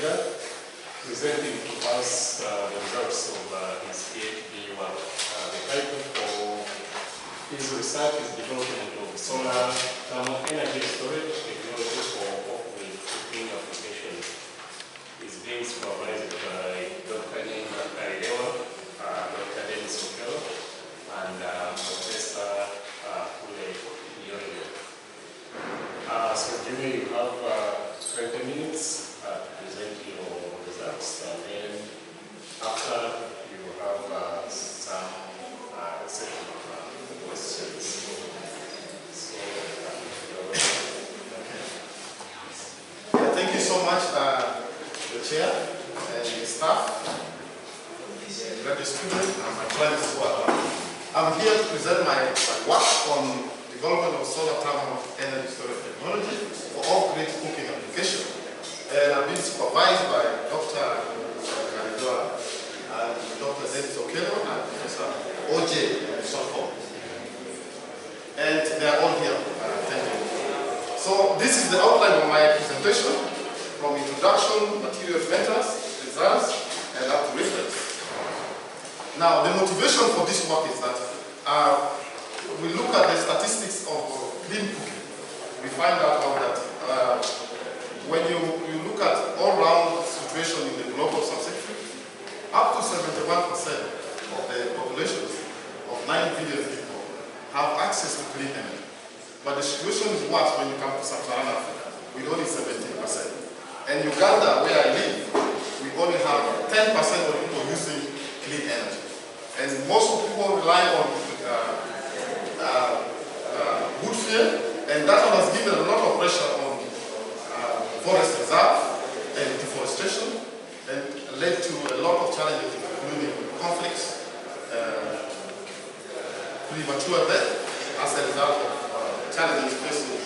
Chaciga, presenting to us the results of his PhD work. The title for his research is Development of Solar Thermal Energy Storage Technology for Off-grid Cooking Applications. It's being supervised by Dr. Makerere, Dr. and Professor so Jimmy, you have 20 minutes to present your results, and then after you have some set of questions. So, thank you so much, the chair and the staff, graduate students, and my clients as well. I'm here to present my work on development of solar thermal energy storage technology for off-grid cooking application. And I've been supervised by Dr. Makerere and Dr. Dennis Okelo and Professor OJ Sokol. And they are all here attending. So this is the outline of my presentation, from introduction, material vendors, results, and up to reference. Now, the motivation for this work is that we look at the statistics of clean cooking. We find out that when you look at all-round situation in the global subsector, up to 71% of the populations of 9 billion people have access to clean energy. But the situation is worse when you come to Sub-Saharan Africa, with only 17%. And Uganda, where I live, we only have 10% of people using clean energy. And most of people rely on wood fuel, and that one has given a lot of pressure on forest reserve and deforestation, and led to a lot of challenges, including conflicts, premature death as a result of challenges facing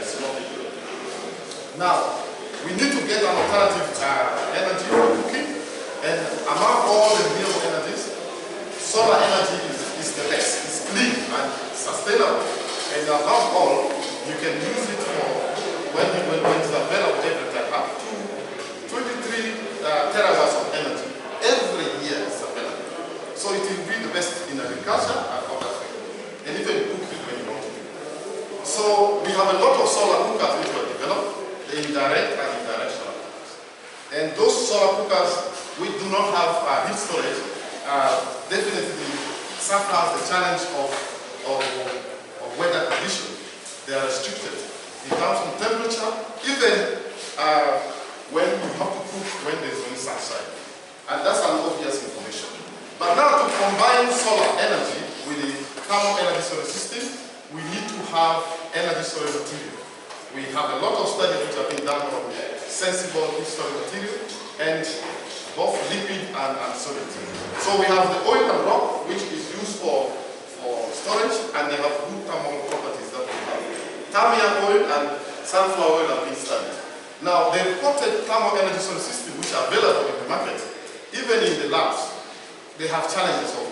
small people. Now, we need to get an alternative energy for cooking, and among all the renewable energies, solar energy is the best. It's clean and sustainable. And above all, you can use it for when it's available every time, up to 23 terawatts of energy. Every year it's available. So it will be the best in agriculture and other things. And even cooking when you want to do it. So we have a lot of solar cookers which were developed, the indirect and indirect solar cookers. And those solar cookers which do not have heat storage definitely suffers the challenge of weather conditions. They are restricted in terms of temperature, even when you have to cook when there is only sunshine. And that's an obvious information. But now to combine solar energy with the thermal energy storage system, we need to have energy storage material. We have a lot of studies which have been done on sensible heat storage material, and both liquid and solid. So we have the oil and rock, which is used for storage, and they have good thermal properties that we have. Tamiya oil and sunflower oil have been studied. Now, the reported thermal energy storage system, which are available in the market, even in the labs, they have challenges of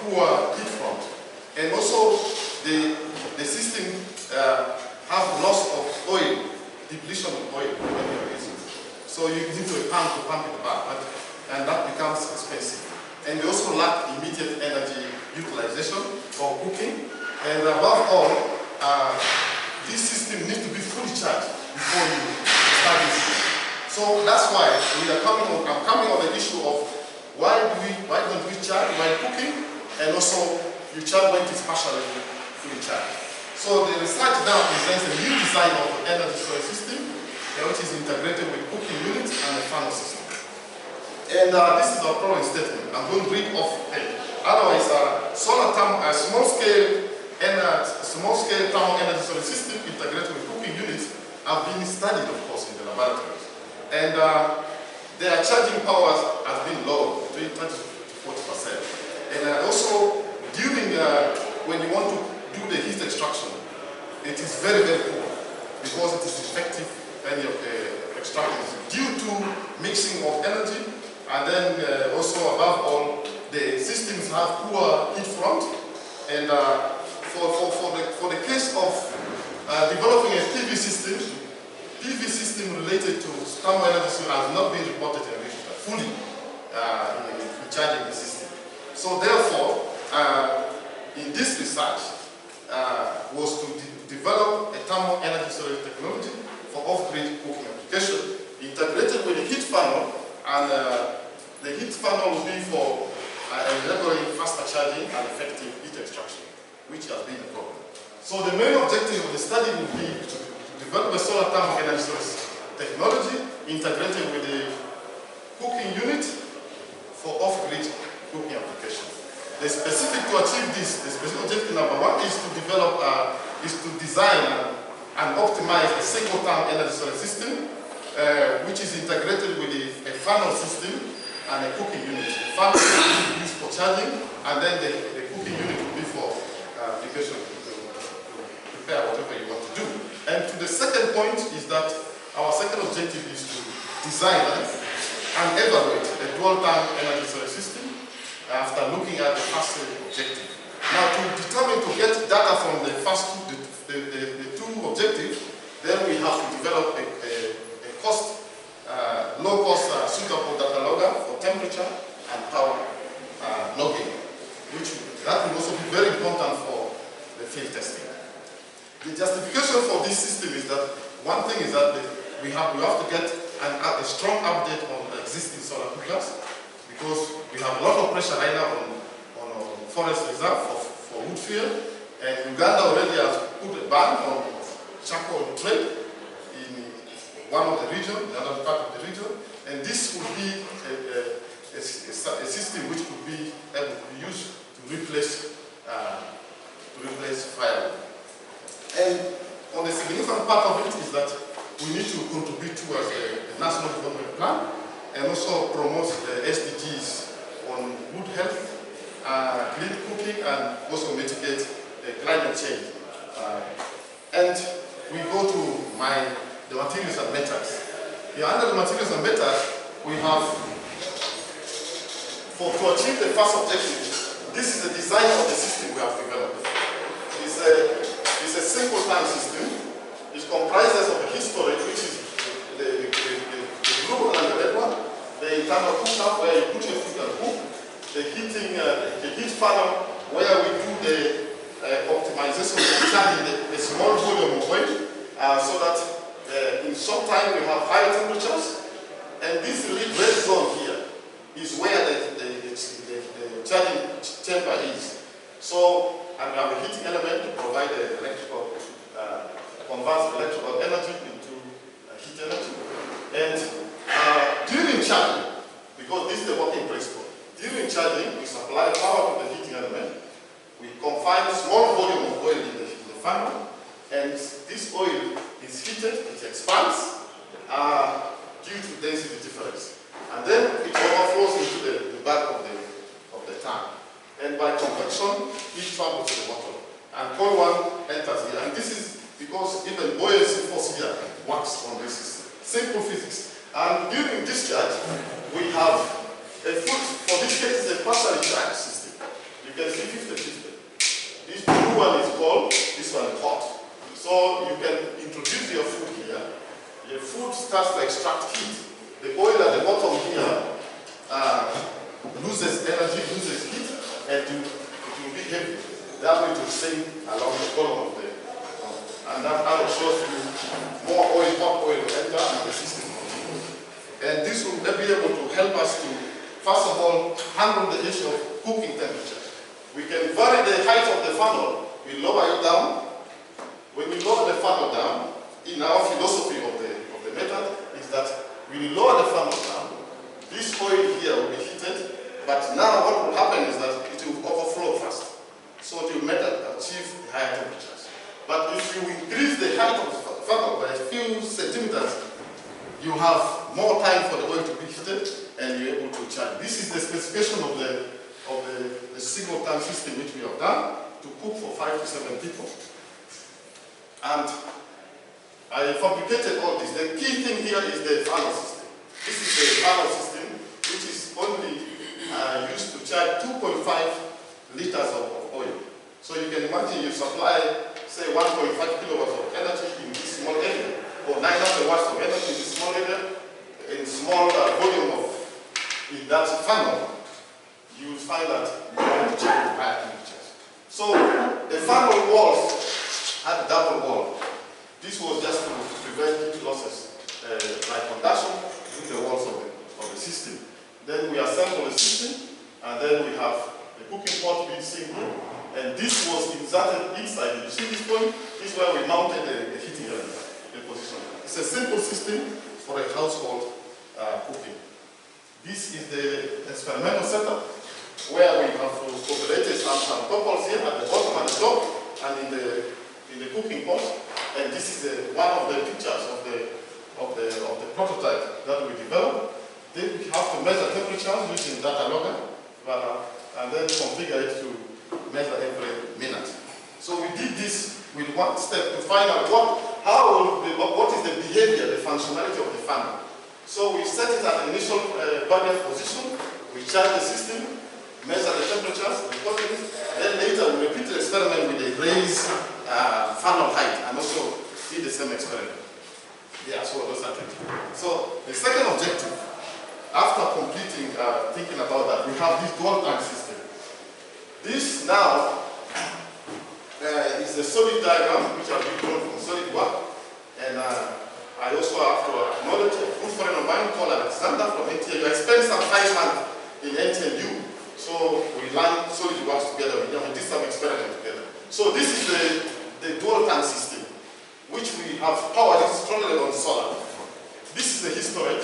poor heat front. And also, the system have loss of oil, depletion of oil when you're using it. So you need to pump it back, and that becomes expensive. And they also lack immediate energy utilization for cooking. And above all, this system needs to be fully charged before you start using it. So that's why I'm coming on the issue of why don't we charge while cooking, and also you charge when it's partially fully charged. So the research now presents a new design of the energy storage system, which is integrated with cooking units and a funnel system. And this is our problem statement. I'm going to read off it. Otherwise, small-scale thermal energy storage system integrated with cooking units have been studied, of course, in the laboratories. And their charging powers has been low, between 30 to 40%. And also, during when you want to do the heat extraction, it is very, very poor because it is effective extraction due to mixing of energy. And then also above all, the systems have poor heat front. And for the case of developing a PV system, PV system related to thermal energy storage has not been reported in literature fully in charging the system. So therefore, in this research was to develop a thermal energy storage technology for off-grid cooking application, integrated with the heat funnel, and the heat funnel will be for enabling faster charging and effective heat extraction, which has been a problem. So the main objective of the study will be to develop a solar thermal energy storage technology integrated with the cooking unit for off-grid cooking application. The specific to achieve this, the specific objective number one is to develop, is to design and optimize a single thermal energy storage system, which is integrated with a funnel system and a cooking unit. The funnel will be used for charging, and then the cooking unit will be for application to prepare whatever you want to do. And to the second point is that our second objective is to design and evaluate a dual-thermal energy storage system after looking at the first objective. Now, to determine to get data from the first the two objectives, then we have to develop a low-cost suitable data logger for temperature and power logging, that will also be very important for the field testing. The justification for this system is that one thing is that we have to get a strong update on the existing solar cookers, because we have a lot of pressure right now on forest reserve for wood fuel, and Uganda already has put a ban on charcoal trade in one of the regions, the other part of the region, and this would be a system which could be able to be used to replace firewood. And on the significant part of it is that we need to contribute towards the national development plan and also promote the SDGs on good health, clean cooking, and also mitigate climate change. And we go to the materials and metals. Here under the materials and metals, we have, to achieve the first objective, this is the design of the system we have developed. It's a simple time system. It comprises of a heat storage, which is the blue and the red one, the internal cooker where you put your food and cook, the heat funnel where we do the optimization of charging a small volume of oil, so that in some time we have higher temperatures, and this red zone here is where the charging chamber is. So, and we have a heating element to provide the electrical, converts electrical energy into heat energy. And during charging, because this is the working principle, during charging we supply power to the heating element. We confine a small volume of oil in the funnel, and this oil is heated, it expands due to density difference. And then it overflows into the back of the tank. And by convection, heat travels to the bottom. And cold one enters here. And this is because even buoyancy force here works on this system. Simple physics. And during discharge, we have a food, for this case, it's a partially charged system. You can see 50-50. This blue one is cold, this one is hot. So you can introduce your food here. Your food starts to extract heat. The oil at the bottom here loses energy, loses heat, and it will be heavy. That way it will sink along the column of the and that arrow shows you more oil, hot oil will enter in the system. And this will be able to help us to, first of all, handle the issue of cooking temperature. We can vary the height of the funnel. We lower it down. When you lower the funnel down, in our philosophy of the method, is that we lower the funnel down. This oil here will be heated, but now what will happen is that it will overflow fast. So it will achieve higher temperatures. But if you increase the height of the funnel by a few centimeters, you have more time for the oil to be heated and you're able to charge. This is the specification of the single tank system which we have done to cook for 5 to 7 people. And I fabricated all this. The key thing here is the funnel system. This is the funnel system which is only used to charge 2.5 liters of oil. So you can imagine you supply, say, 1.5 kilowatts of energy in this small area. or 900 watts of energy in a small area, in small volume of, in that funnel, you will find that you want to check higher temperatures. So the funnel walls had a double wall. This was just to prevent heat losses by conduction through the walls of the system. Then we assemble the system, and then we have the cooking pot being seen here. And this was inserted inside. You see this point? This is where we mounted the heating element, the position. It's a simple system for a household cooking. This is the experimental setup where we have populated some couples here at the bottom and the top, and in the cooking pot. And this is one of the pictures of the prototype that we developed. Then we have to measure temperature using data logger, and then configure it to measure every minute. So we did this with one step to find out what is the behavior, the functionality of the funnel. So we set it at the initial barrier position, we charge the system, measure the temperatures, record it, then later we repeat the experiment with a raised funnel height and also did the same experiment. Yeah, so those are things. So the second objective, after completing thinking about that, we have this dual tank system. This now is a solid diagram which has been drawn from solid work, and I also have to acknowledge a good friend of mine called Alexander from NTNU. I spent some 5 months in NTNU, so we learned solid works together. We did some experiments together. So this is the dual tank system, which we have powered strongly on solar. This is the history,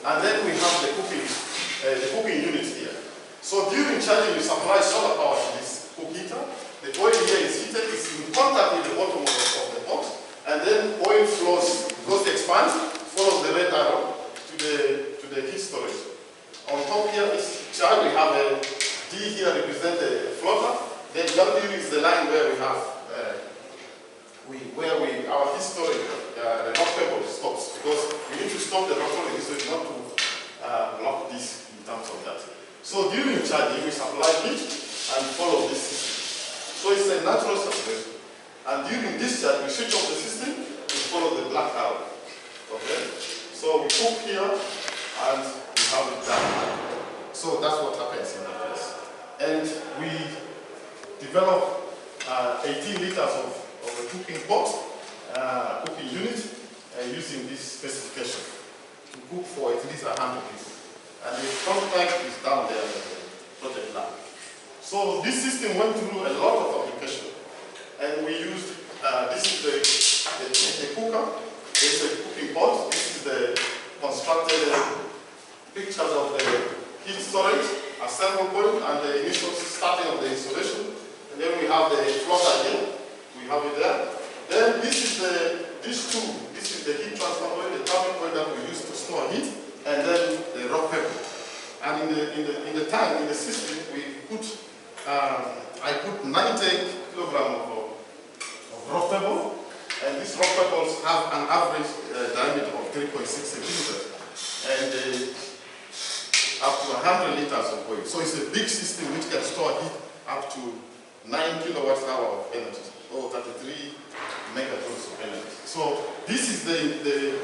and then we have the cooking unit here. So during charging, we supply solar power to this cook heater. The oil here is heated, it's in contact with the bottom of the pot, and then oil flows, because it expands, follows the red arrow to the heat storage. On top here is charge, we have a D here represent the floater, then W is the line where we have our heat storage, the rock table stops, because we need to stop the rock table so it's not to block this in terms of that. So during charging, we supply heat and follow this system. So it's a natural saturation. And during discharge, we switch off the system to follow the black arrow. Okay? So we cook here and we have it done. So that's what happens in that case. And we develop 18 liters of a cooking pot, cooking unit, using this specification to cook for at least 100 people. And the prototype is down there in the project lab. So this system went through a lot of application. And we used, this is the cooker, it's a cooking pot, this is the constructed pictures of the heat storage, assembly point, and the initial starting of the installation. And then we have the floater here, we have it there. Then this is this is the heat transfer point, the turbine point that we use to store heat, and then the rock pebble. And in the tank, in the system, we put I put 90 kilograms of rock pebble, and these rock pebbles have an average diameter of 3.6 centimeters, and up to 100 liters of oil. So it's a big system which can store heat up to 9 kilowatts hour of energy, or 33 megatons of energy. So this is the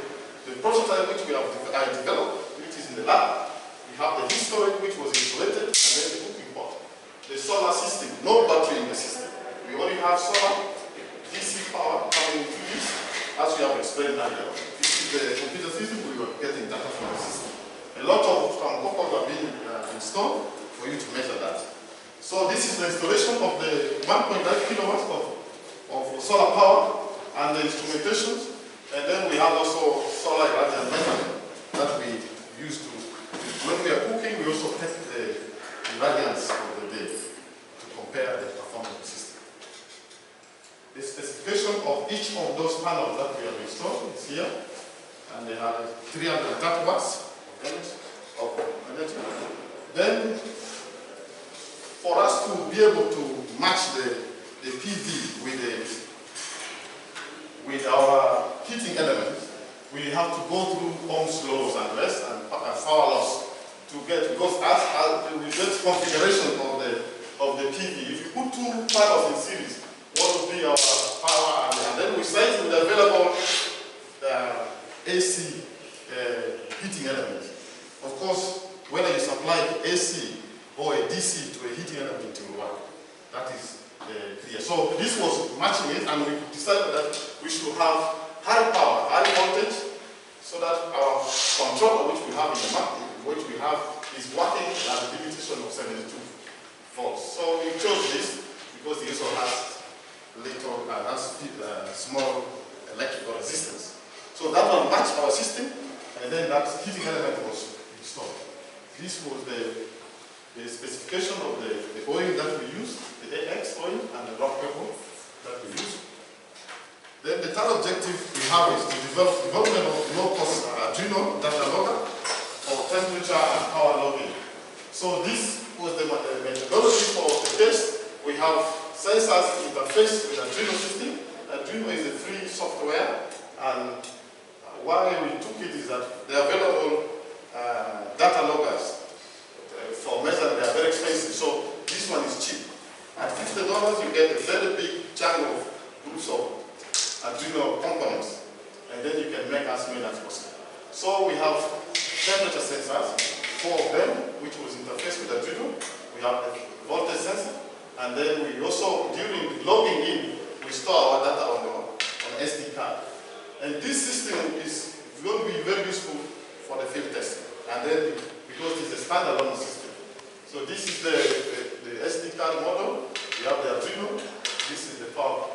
prototype which I developed, which is in the lab. We have the heat storage which was insulated, and then the cooking pot. The solar system, no battery in the system. We only have solar, DC power coming into this, as we have explained earlier. This is the computer system we were getting data from the system. A lot of couples are being installed for you to measure that. So this is the installation of the 1.9 kilowatts of solar power and the instrumentations. And then we have also solar irradiance measurement that we use to, when we are cooking, we also test the irradiance of the day to compare the performance of the system. The specification of each of those panels that we have installed is here, and they have 330 watts of energy. Then, for us to be able to match the PV with our heating elements, we have to go through Ohm's laws and rest and power loss to get, because as we get configuration of the PV. If you put two panels in series, what will be our power, and then we set with available AC heating element. Of course, whether you supply AC or a DC to a heating element will work. That is clear. So this was matching it, and we decided that we should have high power, high voltage, so that our controller, which we have in the market, which we have, is working at a limitation of 72 volts. So we chose this because it also has small electrical resistance. So that one matched our system, and then that heating element was installed. This was the specification of the oil that we used, the AX oil and the rock pebble that we used. Then the third objective we have is to develop development of low-cost Arduino data logger for temperature and power logging. So this was the methodology for the test. We have sensors interface with Arduino system. Arduino is a free software, and why we took it is that the available data loggers for measuring, they are very expensive. So this one is cheap. At $50 you get a very big chunk of groups of Arduino components, and then you can make as many as possible. So we have temperature sensors, 4 of them, which was interfaced with Arduino. We have a voltage sensor, and then we also, during logging in, we store our data on SD card. And this system is going to be very useful for the field testing, and then because it's a standalone system. So this is the SD card model. We have the Arduino. This is the power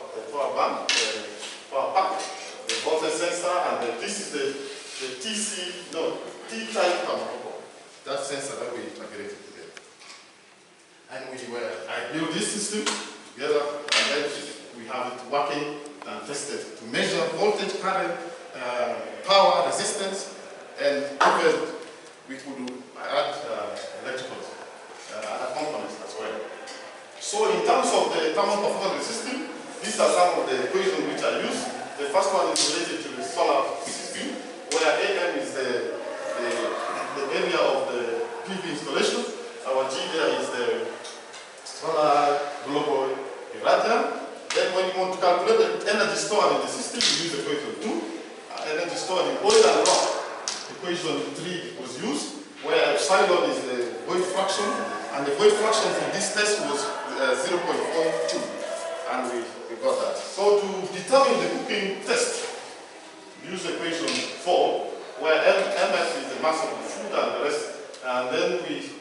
bank, the power pack, the voltage sensor, and this is the T-type thermocouple. That sensor that we integrated together. And I built this system together, and then we have it working and tested to measure voltage, current, power, resistance, and even we could add electrical other components as well. So in terms of the thermal performance system, these are some of the equations which are used. The first one is related to the solar system, where AM is the area of the PV installation. Our G there is the solar global irradiance. Then when you want to calculate the energy stored in the system, you use equation 2. Energy stored in oil and rock, equation 3 was used, where epsilon is the void fraction, and the void fraction for this test was 0.42, and we got that. So to determine the cooking test, we use equation 4, where mf is the mass of the food and the rest, and then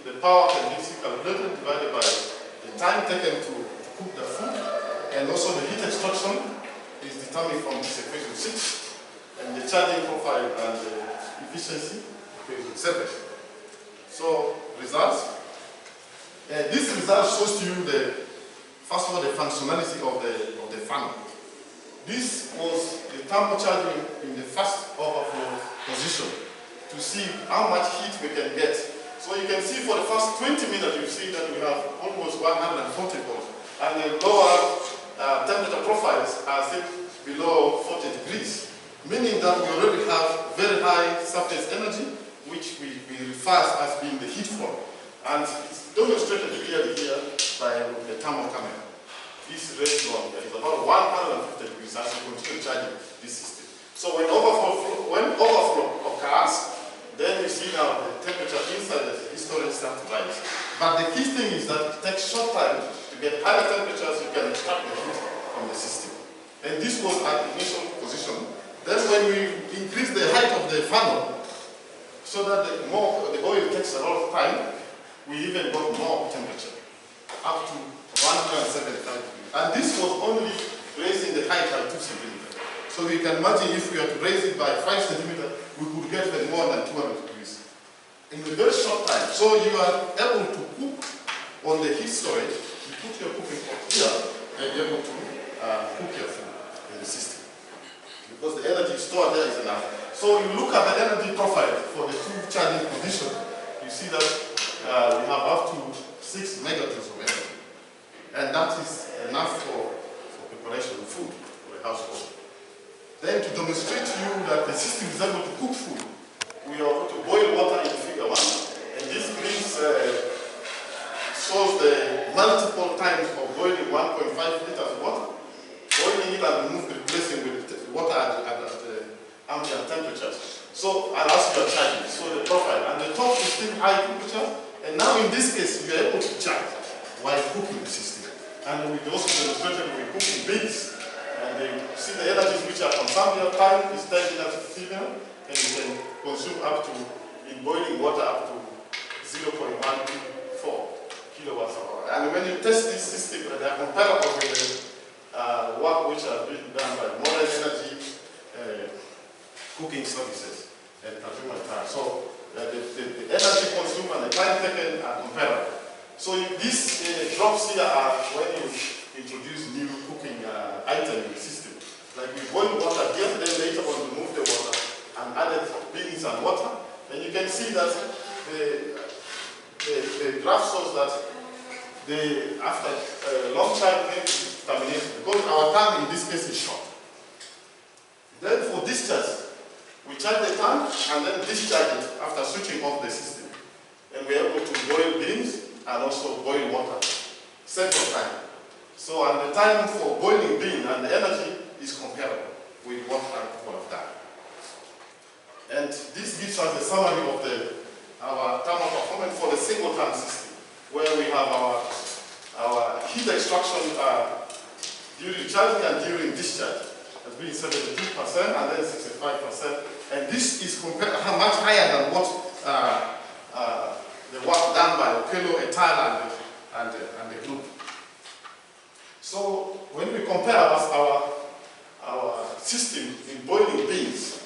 the power can be calculated divided by the time taken to cook the food, and also the heat extraction is determined from this equation 6, and the charging profile and the efficiency, equation 7. So results. This result shows to you first of all, the functionality of the funnel. This was the turbocharging in the first overflow position to see how much heat we can get. So you can see for the first 20 minutes, you see that we have almost 140 volts, and the lower temperature profiles are still below 40 degrees, meaning that we already have very high surface energy, which we refer as being the heat flow. And it's demonstrated clearly here by the thermal camera. This ratio is about 150 degrees as you continue charging this system. So when overflow occurs, then you see now the temperature inside the storage starts to rise. But the key thing is that it takes short time to get higher temperatures you can extract the heat from the system. And this was at the initial position. Then when we increase the height of the funnel, so that the oil takes a lot of time, we even got more temperature, up to 175 degrees. And this was only raising the height by 2 centimeters. So you can imagine if we were to raise it by 5 centimeters, we could get more than 200 degrees in a very short time. So you are able to cook on the heat storage. You put your cooking pot here, and you're able to cook your food in the system, because the energy stored there is enough. So you look at the energy profile for the two charging positions, you see that we have up to 6 megajoules of energy. And that is enough for preparation of food for the household. Then to demonstrate to you that the system is able to cook food, we are going to boil water in figure 1. And this shows the multiple times of boiling 1.5 liters of water, boiling it and replacing with water at ambient temperatures. So, and as you are charging, so the profile, and the top is still high temperature, and now in this case, you are able to charge while cooking the system. And we also demonstrated with cooking beans, and you see the energies which are consumed your time is 10 minutes to 15 minutes, and you can consume up to, in boiling water, up to 0.14 kilowatts hour. And when you test this system, they are comparable with the work which has been done by modern energy cooking services and consumer time. So the energy consumed and the time taken are comparable. So these drops here are when you introduce new cooking item in the system. Like we boil water here, then later on remove the water and added beans and water. Then you can see that the graph shows that after a long time termination, because our time in this case is short. Then for discharge, we charge the tank and then discharge it after switching off the system. And we're able to boil beans and also boil water, several times. So, and the time for boiling bean and the energy is comparable with what we have done. And this gives us a summary of our thermal performance for the single tank system, where we have our heat extraction during charging and during discharge has been 72% and then 65%. And this is much higher than what the work done by Okello et al. and the group. So when we compare our system in boiling beans,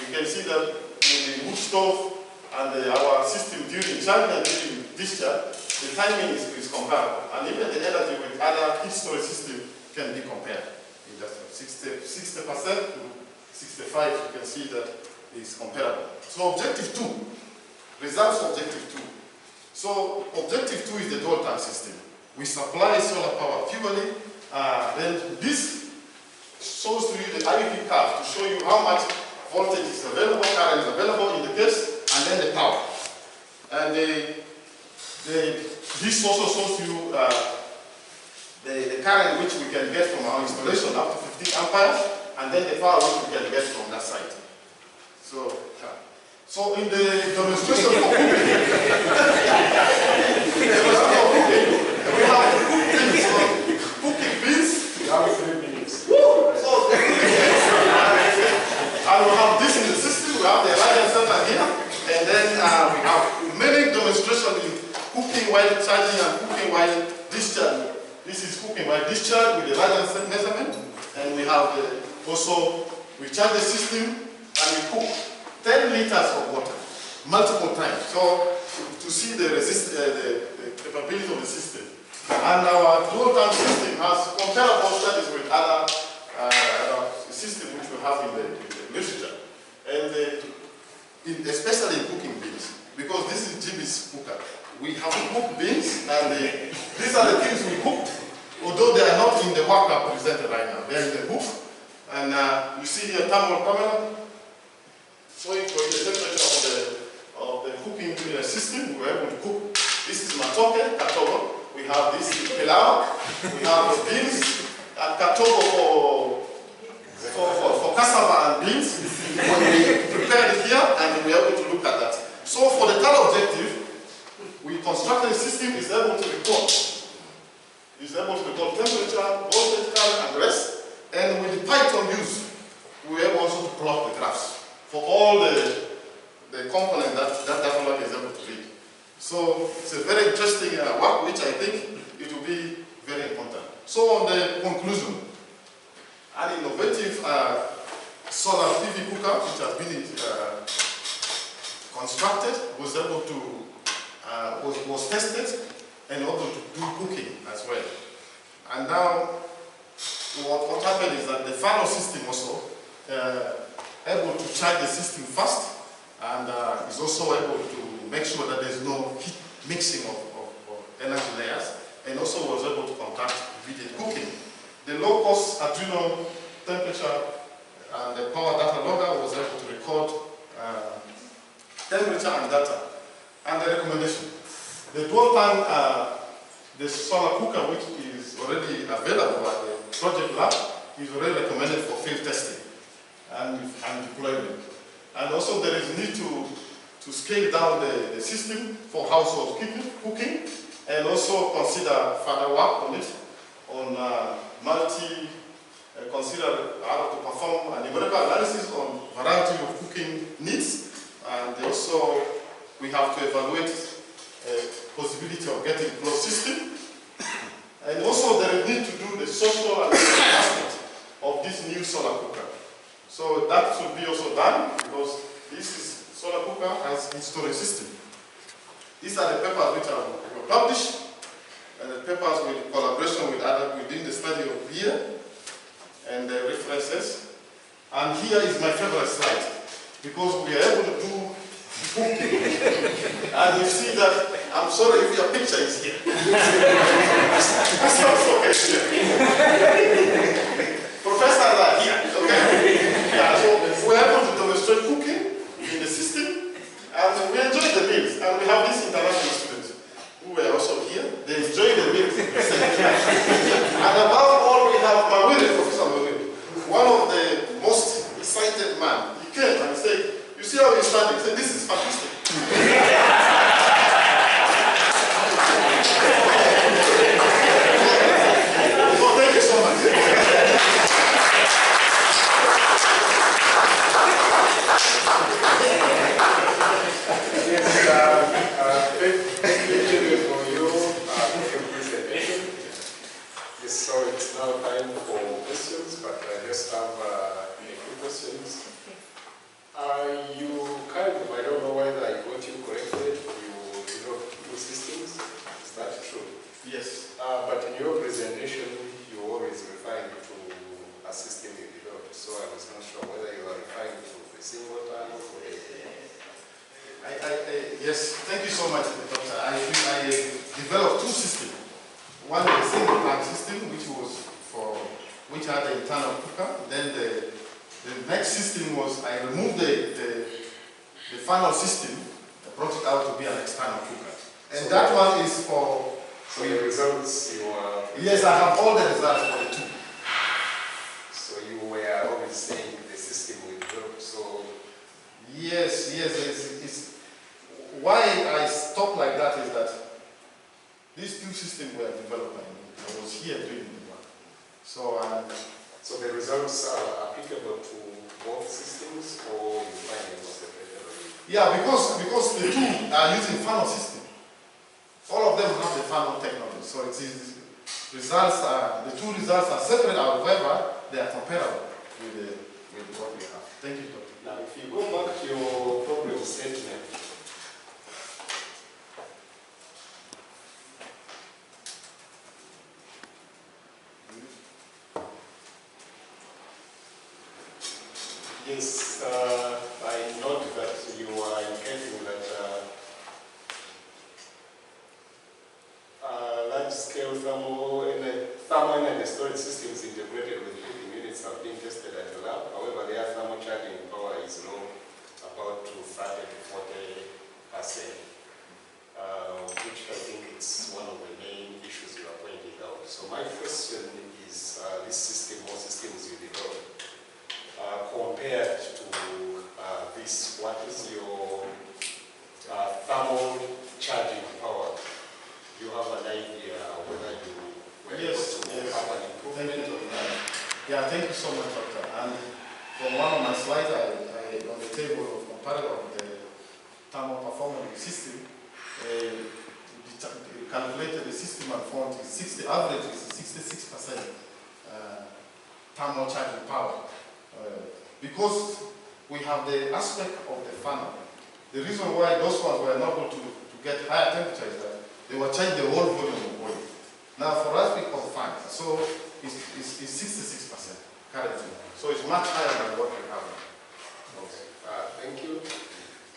you can see that in the wood stove and our system during charging and during discharge, the timing is comparable. And even the energy with other heat storage system can be compared. In just 60% to 65, you can see that is comparable. So objective 2, results of objective 2. So objective 2 is the dual tank system. We supply solar power purely. Then this shows to you the IUV curve to show you how much voltage is available, current is available in the case, and then the power. And this also shows you the current which we can get from our installation up to 15 amperes, and then the power which we can get from that side. So in the demonstration for cooking, we have cooking beans. We have 3 minutes. So, and we have this in the system, we have the radiant center here, and then we have many demonstrations in cooking while charging and cooking while discharging. This is cooking while discharge with the radiant measurement, and we have also, we charge the system and we cook 10 liters of water multiple times. So to see the capability of the system. And our dual tank system has comparable studies with other systems which we have in the literature. And especially in cooking beans, because this is Jimmy's cooker. We have cooked beans, and these are the things we cooked, although they are not in the work I presented right now. They are in the book. And you see here thermal camera showing for you the temperature of the cooking system. We were able to cook. This is matoke, katogo. We have this pilau. We have the beans and katogo for cassava and beans. We prepared it here, and we were able to look at that. So for the third objective, we constructed a system is able to record. It's able to record temperature, voltage, current, and rest. And with the Python use, we were able also to plot the graphs for all the components that data is able to read. So it's a very interesting work, which I think it will be very important. So on the conclusion, an innovative solar PV cooker, which has been constructed, was able to was tested and able to do cooking as well. And now what happened is that the Fano system also able to charge the system fast, and is also able to make sure that there's no heat mixing of energy layers, and also was able to conduct immediate cooking. The low-cost Arduino temperature and the power data logger was able to record temperature and data. And the recommendation. The dual tank, the solar cooker, which is already available at the project lab, is already recommended for field testing. and deploy them. And also there is need to scale down the system for household cooking, and also consider further work on it, on consider how to perform a numerical analysis on variety of cooking needs, and also we have to evaluate possibility of getting closed system, and also there is need to do the social and aspect of this new solar cooker. So that should be also done, because this is solar cooker has a storage system. These are the papers which are published, and the papers with collaboration with others within the study of beer, and the references. And here is my favorite slide, because we are able to do cooking. And you see that, I'm sorry if your picture is here. That's not okay here. Professors are here, okay? Yeah, so we're able to demonstrate cooking in the system, and we enjoy the meals. And we have these international students who were also here. They enjoy the meals. And above all, we have Makerere, Professor Makerere, one of the most excited man. He came and said, "You see how he's standing?" He said, "This is fantastic." So thank you so much. Thank you for your presentation. Yes, so it's now time for questions, but I just have a few questions. You kind of, I don't know whether I got you correctly, you developed two systems. Is that true? Yes. But in your presentation, you always referring to a system you developed, so I was not sure whether you are referring to a single time or yes, thank you so much, Doctor. I developed two systems. One is a single tank system, which had the internal cooker. Then the next system was, I removed the funnel system, I brought it out to be an external cooker. And so that one is for... So the results you are... Yes, I have all the results for the two. So you were always saying the system will develop, so... Yes, it's why I stopped like that is that these two systems were developed by me. I was here doing the work. So the results are applicable to both systems, or you find them separated? Yeah, because the two are using funnel system. All of them have the funnel technology. So it is the two results are separate, however, they are comparable with what we have. Thank you, Doctor. Now, if you go back to your problem statement, yes, I note that you are indicating that large-scale thermal energy storage systems integrated with heating units have been tested at the lab. However, their thermal charging power is low, about to 30 to 40%, which I think is one of the main issues you are pointing out. So my question is, this system or systems you develop, compared to this, what is your thermal charging power? Do you have an idea whether you were able to have an improvement or not? Yeah, thank you so much, Doctor. And from one of my slides, I on the table of comparison of the thermal performance of the system, calculated the system and found the average is 66% thermal charging power. Because we have the aspect of the funnel. The reason why those ones were not able to get higher temperature is that they were charging the whole volume of oil. Now for us we confine, so it's 66% currently. So it's much higher than what we have. Okay, thank you.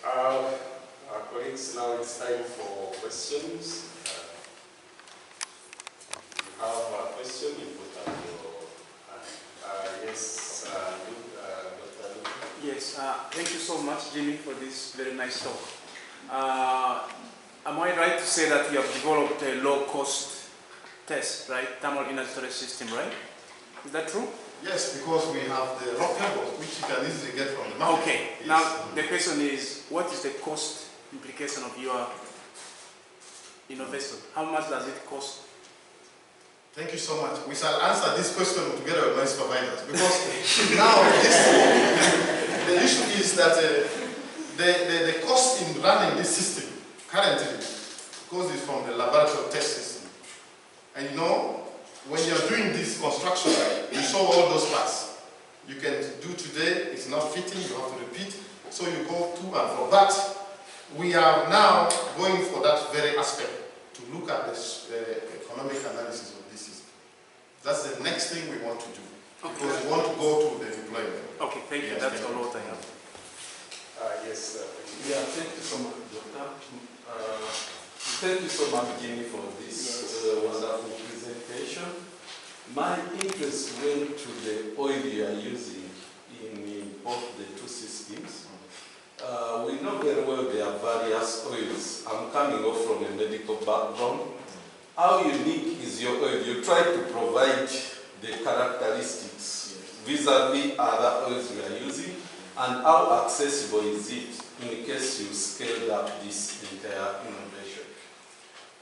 Our colleagues, now it's time for questions. You have a question, you put up your hand. Yes, Dr. Luke. Yes, thank you so much, Jimmy, for this very nice talk. Am I right to say that you have developed a low-cost test, right? Thermal energy storage system, right? Is that true? Yes, because we have the rock pebbles, which you can easily get from the market. Okay. Yes. Now the question is, what is the cost implication of your innovation? How much does it cost? Thank you so much. We shall answer this question together with my supervisors, because now the issue is that the cost in running this system currently goes from the laboratory test system. And you know, when you're doing this construction, you show all those parts. You can do today, it's not fitting, you have to repeat, so you go to and fro. But we are now going for that very aspect, to look at this economic analysis of this system. That's the next thing we want to do, because we want to go to the deployment. Okay, thank you. Yes, That's all what I have. Yes. Yeah, thank you so much, Doctor. Thank you so much, Jimmy, for this wonderful presentation. My interest went to the oil you are using in both the two systems. We know very well there are various oils. I'm coming off from a medical background. How unique is your oil? You try to provide the characteristics vis-a-vis other oils we are using, and how accessible is it in case you scaled up this entire innovation?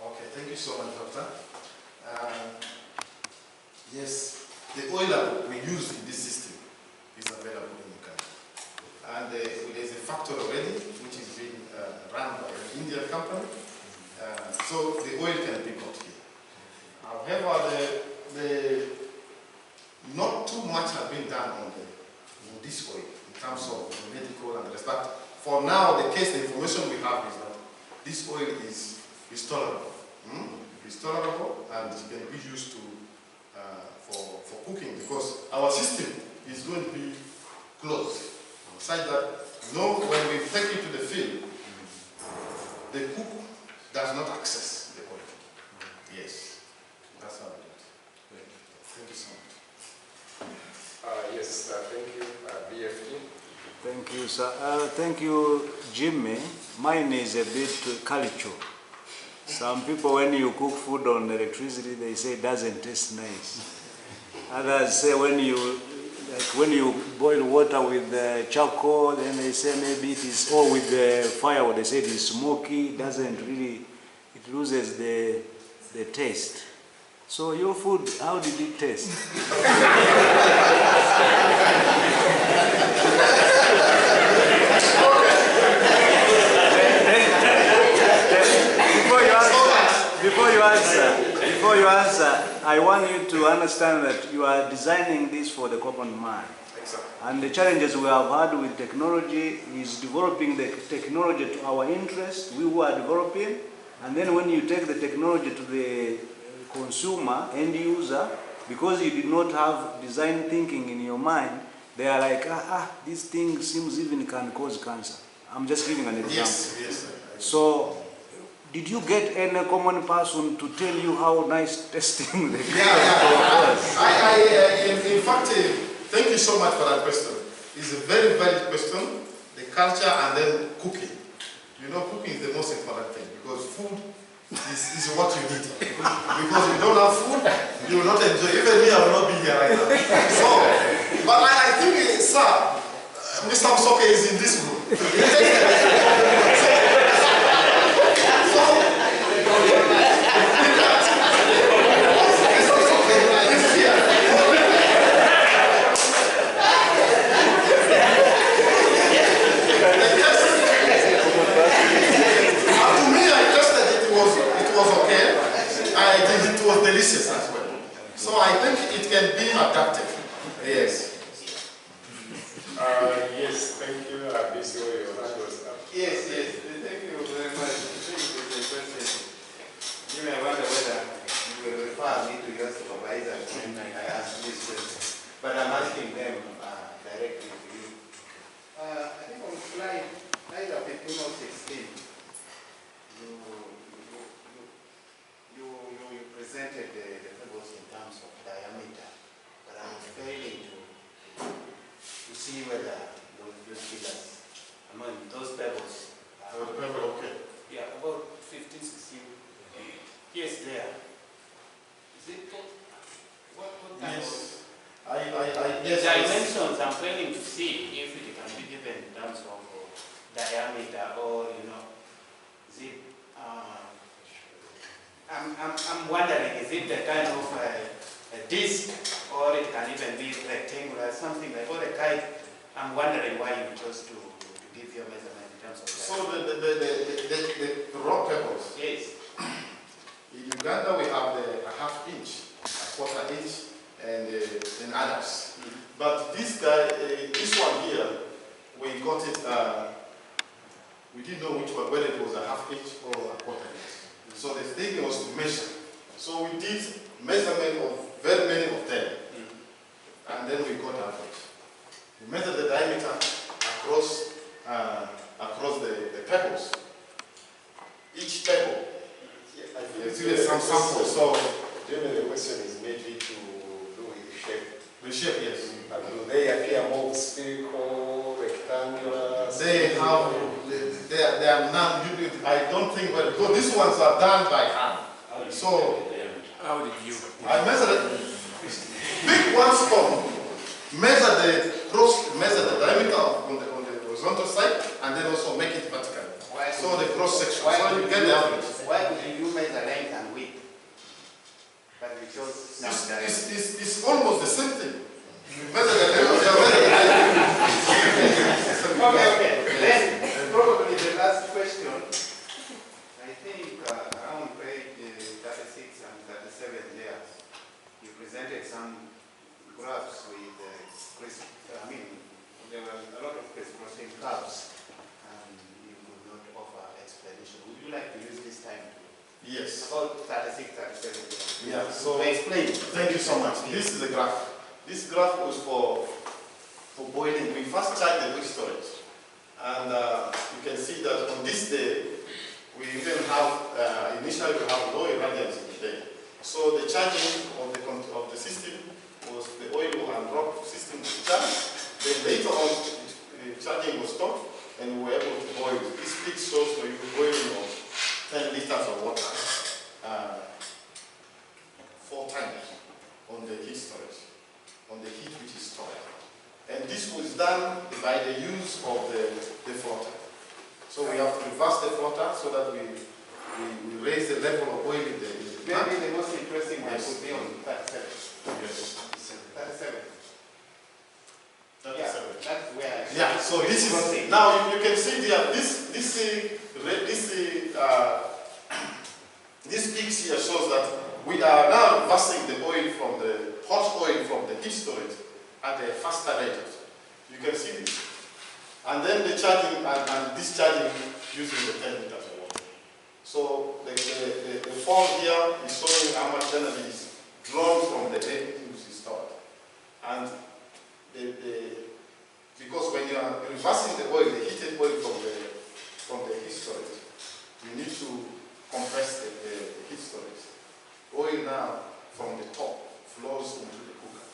Okay, thank you so much, Doctor. Yes, the oil we use in this system is available in the country. And there's a factory already, which is being run by an Indian company. So the oil can be got here. However, not too much has been done on this oil in terms of medical and the rest. But for now, the case, the information we have is that this oil is tolerable. It's tolerable and it can be used to for cooking, because our system is going to be closed, such that when we take it to the field, the cook does not access the oil. Yes, that's how it is. Thank you so much. Yes, thank you, PhD. Thank you, sir. Thank you, Jimmy. Mine is a bit cultural. Some people, when you cook food on electricity, they say it doesn't taste nice. Others say when you boil water with charcoal, then they say maybe it is, or with the fire, they say it is smoky. It doesn't really, it loses the taste. So your food, how did it taste? Before you answer, I want you to understand that you are designing this for the common man. Exactly. And the challenges we have had with technology is developing the technology to our interest, we who are developing, and then when you take the technology to the consumer, end user, because you did not have design thinking in your mind, they are like, this thing seems even can cause cancer. I'm just giving an example. Yes. So, did you get any common person to tell you how nice testing the was? In fact, thank you so much for that question. It's a very valid question. The culture and then cooking. You know, cooking is the most important thing, because food is what you need. Because if you don't have food, you will not enjoy. Even me, I will not be here right now. So, but I think, sir, Mr. Musoke is in this room. It was delicious as well. So I think it can be adapted. Yes. Yes, thank you. This way your hand was up. Yes. Thank you very much. Thank you for the question. You may wonder whether you will refer me to your supervisor when I ask this question. But I'm asking them directly to you. I think on slide either 15 or 16, you presented the pebbles in terms of diameter, but I was failing to see whether those figures, those pebbles. Okay. Yeah, about 15, 16. Yes, there. Is it what Yes. I Yes, dimensions, I'm planning to see if it can be given in terms of diameter or, you know, is it, I'm wondering, is it the kind of a disc, or it can even be rectangular, something like, or a type? I'm wondering why you chose to give your measurement in terms of that. So the rock pebbles. Yes. In Uganda we have a half inch, a quarter inch, and others. But this guy, this one here, we got it. We didn't know which one, whether it was a half inch or a quarter inch. So the thing was to measure. So we did measurement of very many of them, and then we got average. We measured the diameter across the pebbles. Each pebble. There's some samples. So generally, the question is maybe to do with the shape. the shape, yes. But do they appear more spherical, rectangular? They are none. I don't think, well, because these ones are done by hand. So How did you? I measured it. Big one stone. Measure the diameter on the horizontal side, and then also make it vertical. So the cross section. So you get the average. Why would you measure length and width? But we chose It's almost the same thing. You measure the diameter. Okay. Then probably the last question. I think around page 36 and 37 there, you presented some graphs with there were a lot of crisscrossing curves, and you could not offer explanation. Would you like to use this time to? Yes. About 36, 37. Yeah. So explain. thank you so much. This is the graph. This graph was for boiling. We first charged the wheat storage, and you can see that on this day we even have initially we have low irradiance in the day. So the charging of the system was the oil and rock system was charged. Then later on, the charging was stopped, and we were able to boil. This peak shows for you boiling of 10 liters of water 4 times on the heat storage, on the heat which is stored. And this was done by the use of the floater. So we have to reverse the floater so that we raise the level of oil in the tank. Maybe the most interesting one Yes. would be on 37. Yes. 37. That Yeah, is it. that's where. Yeah, so this is, now you can see there, this peaks here shows that we are now reversing the oil from the hot oil from the heat storage at a faster rate. You can see this. And then the charging and discharging using the 10 liters of water. So the fall here is showing how much energy is drawn from the air which is stored. And because when you are reversing the oil, the heated oil from the heat storage, you need to compress the heat storage. Oil now from the top flows into the cooker.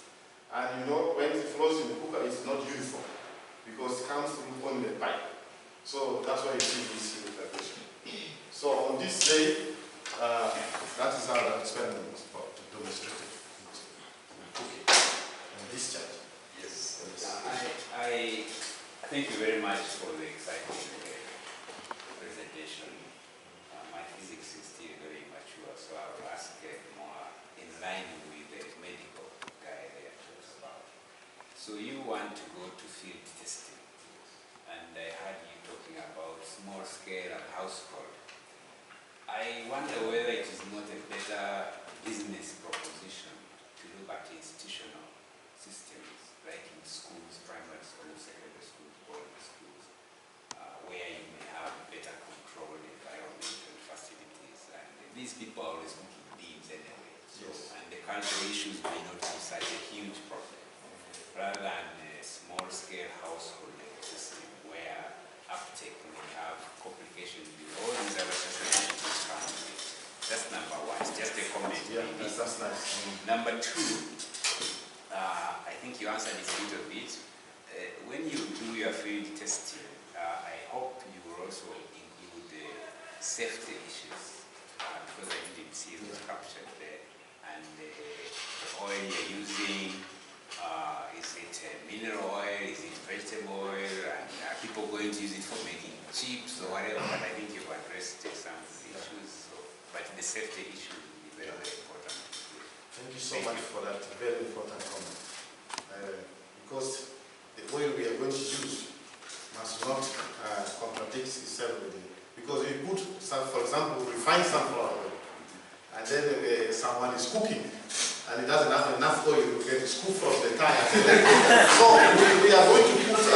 And you know, when it flows in the cooker, it's not uniform because it comes through only the pipe. So that's why you see this vibration. So on this day, that is how the experiment was demonstrated. Cooking and discharge. Yes. I thank you very much for the exciting presentation. My physics is still very immature, so I will ask more in line with the medical guy there talks about. So you want to go to field testing, and I heard you talking about small scale and household. I wonder whether it is not a better business proposition to look at institutional systems, like in schools, primary schools, secondary schools, boarding schools, where you may have better controlled environment and facilities. And these people are always looking deeds anyway. So, yes. And the cultural issues may not be such a huge problem, rather than a small-scale household system where uptake may have complications with all these other social issues come with it. That's number one. It's just a comment. Yeah, that's nice. Number two, I think you answered this a little bit. When you do your field testing, I hope you will also include safety issues, because I didn't see those captured there. And the oil you're using, Is it mineral oil? Is it vegetable oil? And are people going to use it for making chips or whatever? But I think you've addressed some of the issues. So, but the safety issue will be very, very important. Thank you so much for that very important comment. Because the oil we are going to use must not contradict itself with it. Because if you put, for example, refined sunflower oil, and then someone is cooking, and it doesn't have enough oil to get scoop from the tire. So we are going to put,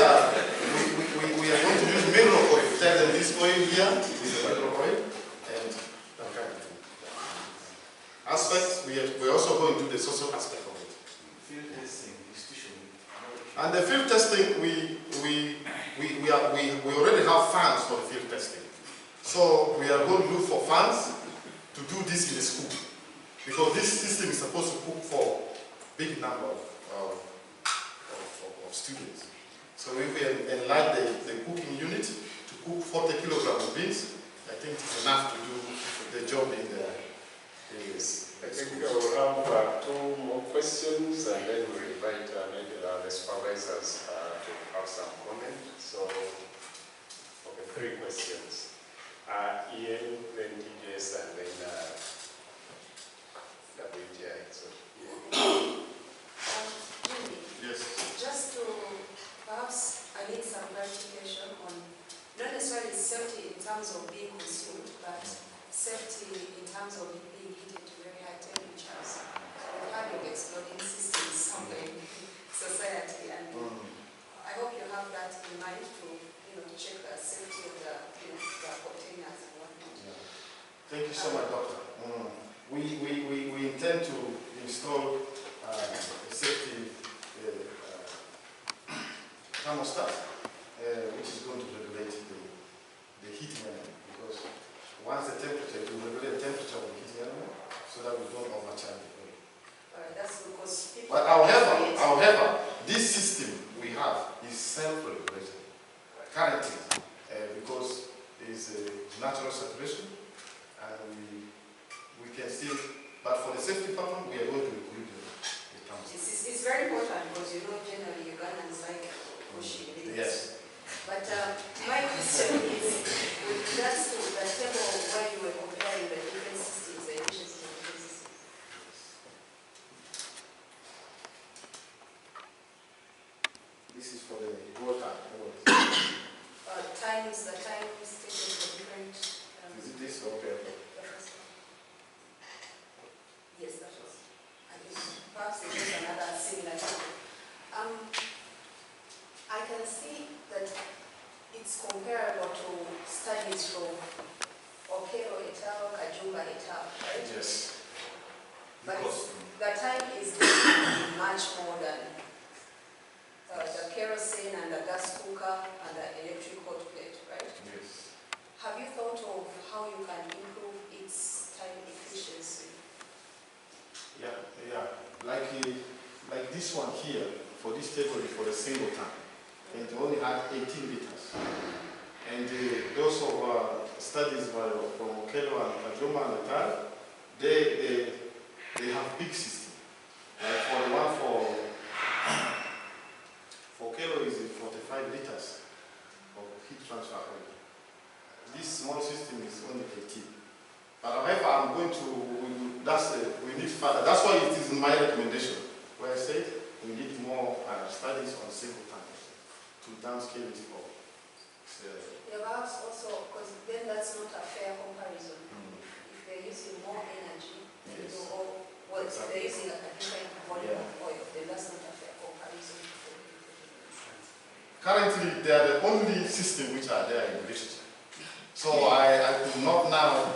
we are going to use mineral oil. Tell them this oil here is a mineral oil, and that kind of thing. Aspects, we're also going to do the social aspect of it. Field testing, institution. And the field testing, we already have funds for the field testing. So we are going to look for funds to do this in the school. Because this system is supposed to cook for a big number of students. So if we enlarge the cooking unit to cook 40 kilograms of beans, I think it's enough to do the job in the I think we'll have 2 more questions, and then we'll invite maybe the supervisors to have some comment. So, okay, 3 questions. Ian, then TJS, and then WTI. So, Yes. Just to, perhaps I need some clarification on, not necessarily safety in terms of being consumed, but safety in terms of it being heated to very high temperatures. So the kind of exploding systems somewhere in society, and I hope you have that in mind to, check the safety of the, the containers and whatnot. Yeah. Thank you so much, Doctor. We intend to install a safety thermostat, which is going to regulate the heating element, because once the temperature, it will regulate the temperature of the heating element so that we don't overcharge the oil. That's because people. But however, this system we have is self-regulated currently, because there is a natural saturation, and we can still, but for the safety purpose, we are going to include the thermostat. It's very important because generally Ugandans like pushing limits. Yes. But my question is, with regards to the table where you were comparing the different systems, the emissions of the different systems. This is for the water. The times taken for different. Is it this? Okay. Yes, that was. I think perhaps there is another similar table. I can see that it's comparable to studies from Okero et al., Kajumba et al., right? Yes. But Because the time is definitely much more than the kerosene and the gas cooker and the electric hot plate, right? yes. Have you thought of how you can improve its time efficiency? Yeah. Like this one here, for this table for a single tank, and it only had 18 liters. And those of studies from Okelo and Kajumba and Natal, they have big system. Like for the one for Okelo is 45 liters of heat transfer oil. This small system is only 18. But however, I'm going to, we need further. That's why it is in my recommendation, where I said we need more studies on single tanks to downscale it for. Yeah, perhaps also, because then that's not a fair comparison. If they're using more energy, Yes. well, if they're using a different volume of oil, then that's not a fair comparison. Currently, they are the only system which are there in the literature. So I could not now,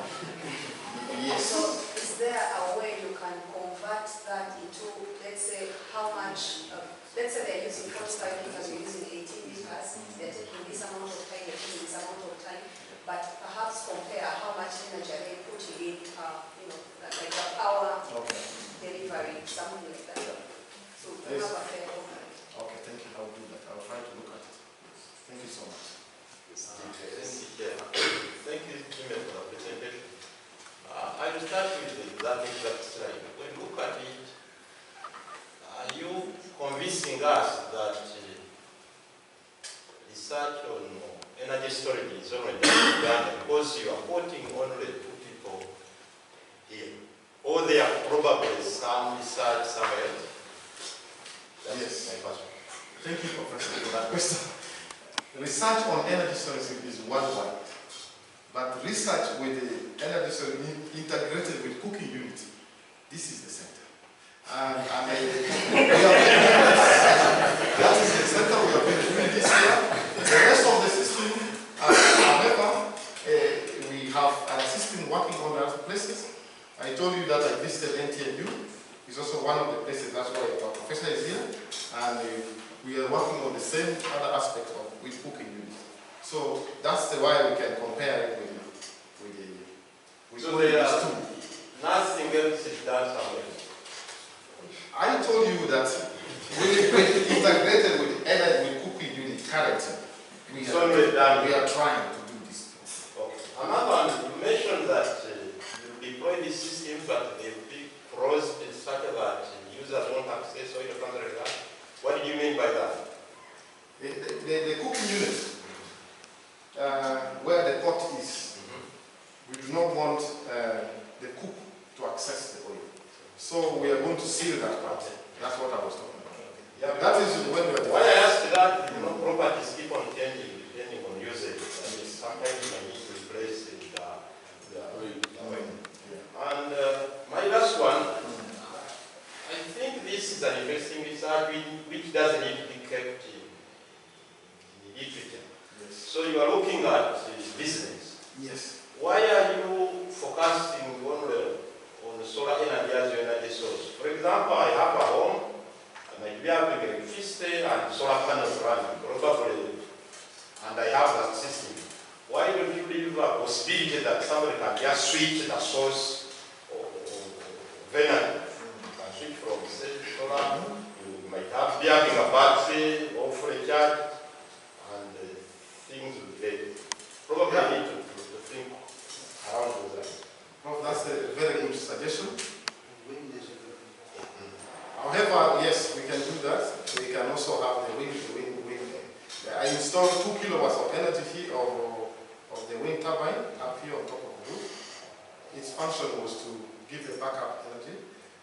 yes. So is there a way you can convert that into, let's say, how much, let's say they're using 45 liters, you're using 18 liters, they're taking this amount of time, they're taking this amount of time, but perhaps compare how much energy are they putting in, like the power delivery, something like that. So to have a fair comparison. Okay, thank you. I'll do that. I'll try to look at it. Thank you so much. Thank you, Jimmy, for the presentation. I will start with that exact slide. When you look at it, are you convinced telling us that research on energy storage is already done because you are quoting only 2 people here. Or there are probably some research somewhere else. Yes. My question. Thank you, Professor, for that question. Research on energy storage is worldwide, but research with the energy storage integrated with cooking unit, this is the center. And we are that is the center we have been doing this year. The rest of the system, however, we have a system working on other places. I told you that I visited NTNU. It's also one of the places, that's why our professor is here. And we are working on the same other aspects of with cooking units. So that's why we can compare it with so there are nothing else is done somewhere. I told you that we integrated with energy with cooking unit currently. We are trying to do this. Okay. Another one, you mentioned that you deploy this system, but the big pros is such that users won't access or something like that. What do you mean by that? The cooking unit, where the pot is, we do not want the cook to access the oil. So we are going to seal that part. That's what I was talking about. Yeah, that is when we are. Why I asked that, properties keep on changing depending on usage. Sometimes you might need to replace the oil. And my last one, I think this is an interesting research which doesn't need to be kept in literature. Yes. So you are looking at business. Yes. Why are you focusing on the solar energy as your energy source? For example, I have a home, I might be having electricity and solar panels running, probably, and I have that system. Why don't you leave a possibility that somebody can just switch the source of energy? You can switch from say solar, you might be having a battery or for a charge, and things will be probably need to think around those lines. Well, that's a very good suggestion. However, yes, we can do that. We can also have the wind. I installed 2 kilowatts of energy here of the wind turbine up here on top of the roof. Its function was to give the backup energy.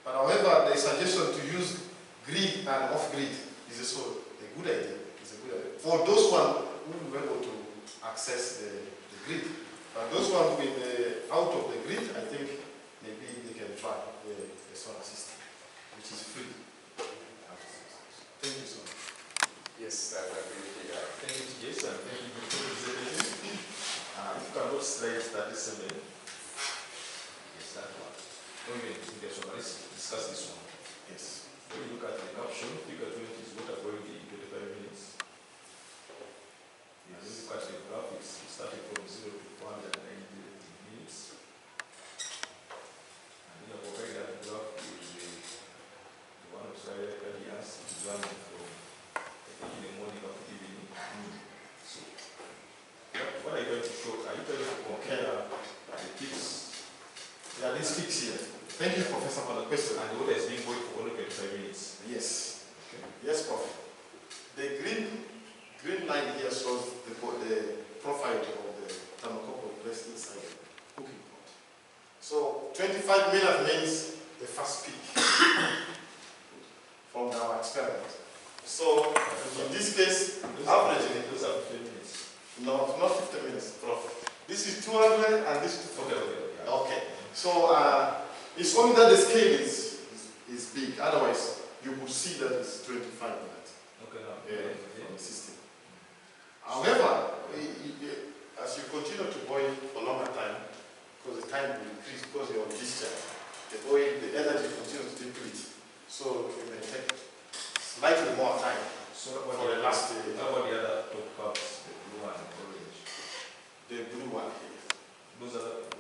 But however, the suggestion to use grid and off-grid is also a good idea. It's a good idea. For those ones who will be able to access the grid. But those ones with out of the grid, I think maybe they can try the solar system, which is free. Thank you so much. Yes, I agree with you. Thank you, Jason. Thank you for the presentation. If you can go to slide 37. Yes, that one. Don't even think there's one. Let's discuss this one. Yes. When you look at the caption, figure 20 is water boiling in 25 minutes. And when you look at the graphics, it started from 0 to 490 minutes. And then you provide that graph with the one of slide that he has running from in the morning up to evening. So, what are you going to show? Are you going to compare the tips? Yeah, this fix here. Thank you, Professor, for the question. And the water is being boiled for only 25 minutes. Yes. Okay. Yes, Prof. The green line here shows the profile of the thermocouple placed inside the cooking pot. So 25 minutes means the first peak from our experiment. So in this case, averaging those are 15 minutes. No, not 50 minutes, Prof. This is 200 and this is 240. Okay. So it's only that the scale is big. Otherwise, you would see that it's 25 minutes. Okay. From the system. However, as you continue to boil for longer time, because the time will increase because you're on discharge, the energy continues to deplete. So it may take slightly more time. So for the last day. How about the other top cups, the blue one and orange? The blue one here. Those are the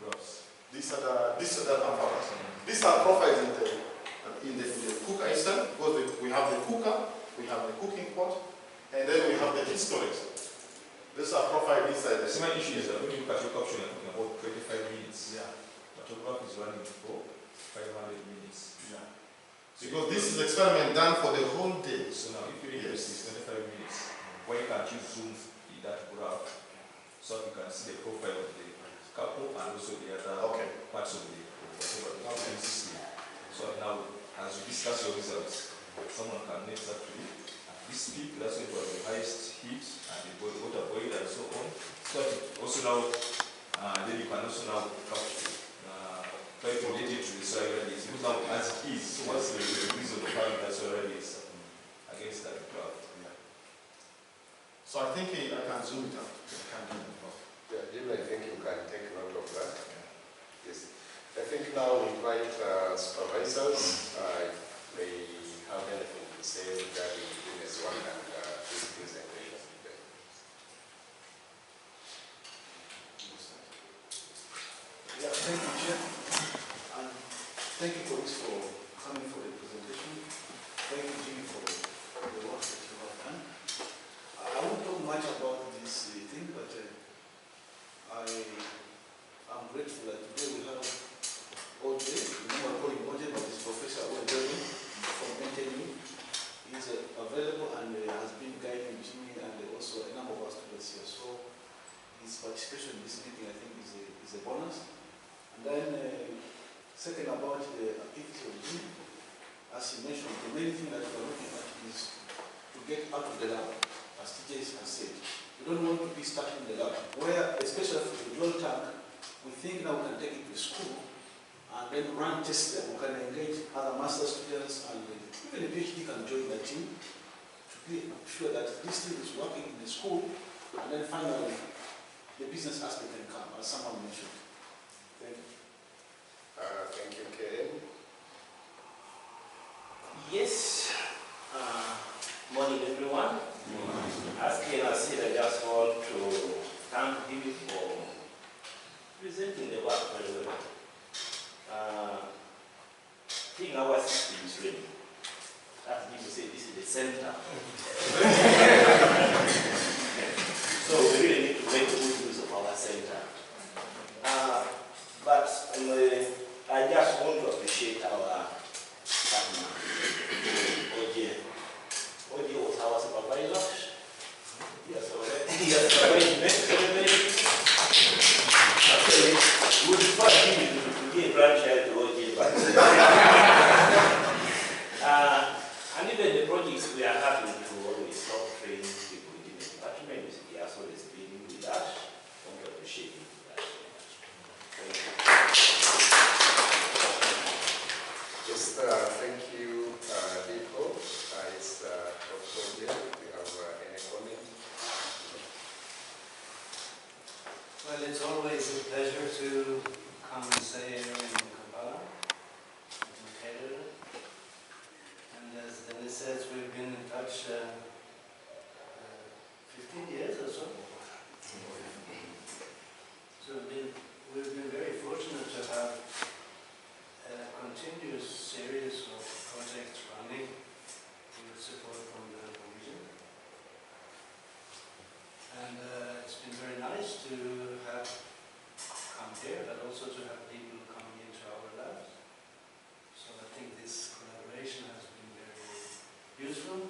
graphs. These are the numbers. These are profiles in the cooker itself, because we have the cooker, we have the cooking pot, and then we have the heat storage. These are profiles inside the. The same issue is that when you look at your caption, you're talking about 25 minutes. Yeah. But your graph is running for 500 minutes. Yeah. Because this is experiment done for the whole day. So now, if your interest is 25 minutes, why can't you zoom that graph so you can see the profile of the couple and also the other parts of the whatever the system. So now, as you discuss your results, someone can make that to you. At this peak, that's when it was the highest heat and the water boiled and so on. So also now, then you can also now try to relate it to the soil radius. Because now, as it is, so what's the reason of having that soil radius against that graph? So I think I can zoom it out. Yeah, Jim, I think you can take note of that. Yes. I think now we invite supervisors. They have anything to say regarding business one and this presentation today. Yeah, thank you, Chair. And thank you, colleagues, for coming for the presentation. Thank you, Jimmy, for the work that you have done. I won't talk much about this thing, but I am grateful that today we have OJ, remember I call him OJ, but it's Professor OJ from NTNU. He's available and has been guiding Jimmy and also a number of our students here. So his participation in this meeting, I think, is a bonus. And then, second, about the activity of Jimmy, as he mentioned, the main thing that we are looking at is to get out of the lab, as TJ has said. We don't want to be stuck in the lab, where, especially for the dual tank, we think now we can take it to school and then run tests there. We can engage other master students and even a PhD can join the team to be sure that this thing is working in the school, and then finally the business aspect can come, as someone mentioned. Thank you. Thank you, Ken. Yes. Morning, everyone. As Ken has said, I just want to thank him for presenting the work very well. I think our system is ready. As people say, this is the center. So we really need to make good use of our center. But I just want to appreciate our partner, OJ. OJ was our supervisor. Yes, he has supervised me. Actually, we would prefer him to be a grandchild to OJ, but and even the projects we are having to always help train people within the department, he has always been with us. I want to appreciate him for that so much. Thank you. Yes, thank you, Dipo. It's Dr. Jim. Do you have any comment? Well, it's always a pleasure to come and stay here in Kampala, Makerere. And as Dennis says, we've been in touch 15 years or so. So we've been very fortunate to have a continuous series of projects running with support from the region. And it's been very nice to have come here, but also to have people coming into our labs. So I think this collaboration has been very useful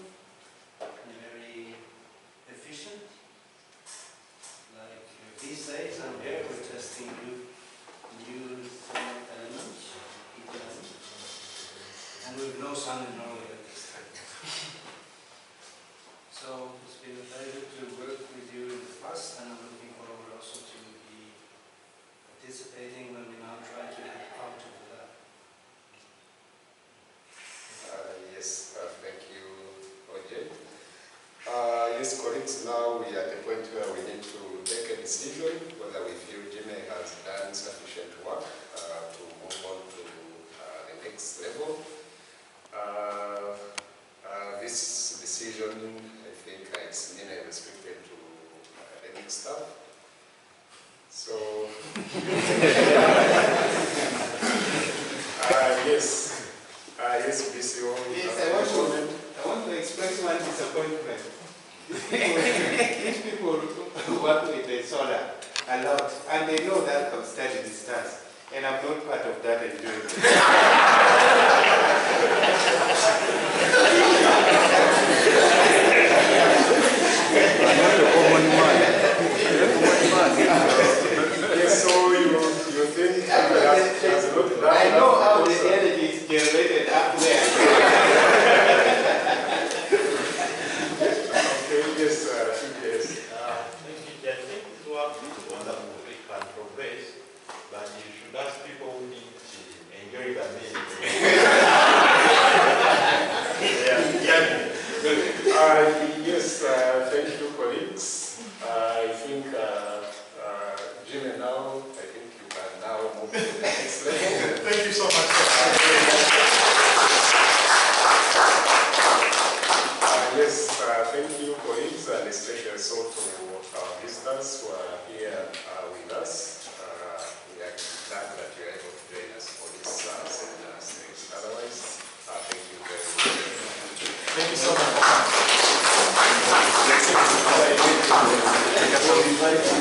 and very efficient. Like these days I'm here, we're testing new thermal elements, heat elements. And we've no sun in Norway at this time. So it's been a pleasure to work with you in the past, and I'm looking forward also to be participating when we now try to get out of the lab. Yes, thank you, OJ. Yes, colleagues, now we are at the point where we need to take a decision whether we feel Jimmy has done sufficient work to move on to the next level. This decision, I think, is mainly restricted to academic staff. So, yes, BCO. Yes, I want to express one disappointment. These people who work with the solar a lot, and they know that I've studied the stars, and I'm not part of that enjoyment. Thank you so much for coming.